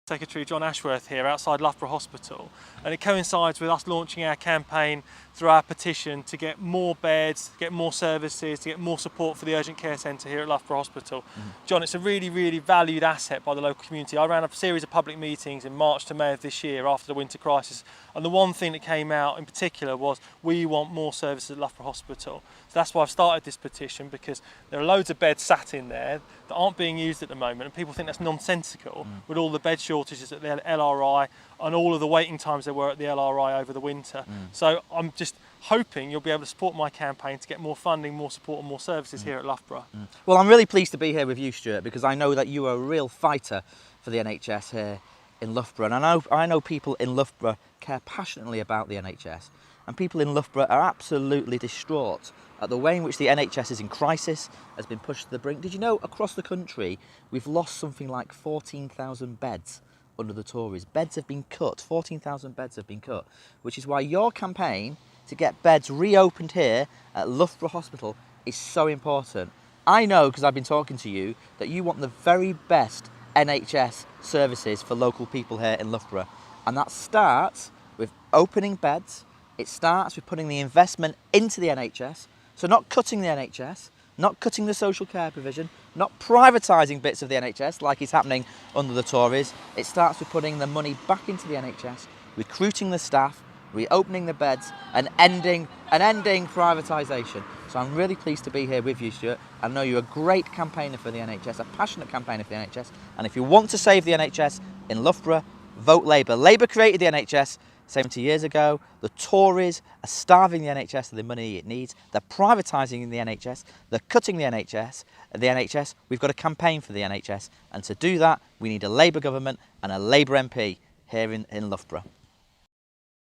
Secretary Jonathan Ashworth here outside Loughborough Hospital, and it coincides with us launching our campaign through our petition to get more beds, to get more services, to get more support for the urgent care centre here at Loughborough Hospital. John, it's a really valued asset by the local community. I ran a series of public meetings in March to May of this year after the winter crisis, and the one thing that came out in particular was we want more services at Loughborough Hospital. So that's why I've started this petition, because there are loads of beds sat in there that aren't being used at the moment, and people think that's nonsensical with all the bed shortages at the LRI and all of the waiting times there were at the LRI over the winter. So I'm just hoping you'll be able to support my campaign to get more funding, more support and more services here at Loughborough. Well, I'm really pleased to be here with you, Stuart, because I know that you are a real fighter for the NHS here in Loughborough, and I know people in Loughborough care passionately about the NHS, and people in Loughborough are absolutely distraught at the way in which the NHS is in crisis, has been pushed to the brink. Did you know across the country we've lost something like 14,000 beds under the Tories? Beds have been cut, 14,000 beds have been cut, which is why your campaign to get beds reopened here at Loughborough Hospital is so important. I know, because I've been talking to you, that you want the very best NHS services for local people here in Loughborough, and that starts with opening beds. It starts with putting the investment into the NHS, so not cutting the NHS, not cutting the social care provision, not privatising bits of the NHS like is happening under the Tories. It starts with putting the money back into the NHS, recruiting the staff, reopening the beds and ending privatisation. So I'm really pleased to be here with you, Stuart. I know you're a great campaigner for the NHS, a passionate campaigner for the NHS, and if you want to save the NHS in Loughborough, vote Labour. Labour created the NHS 70 years ago. The Tories are starving the NHS of the money it needs. They're privatising the NHS. They're cutting the NHS. We've got a campaign for the NHS, and to do that we need a Labour government and a Labour MP here in Loughborough.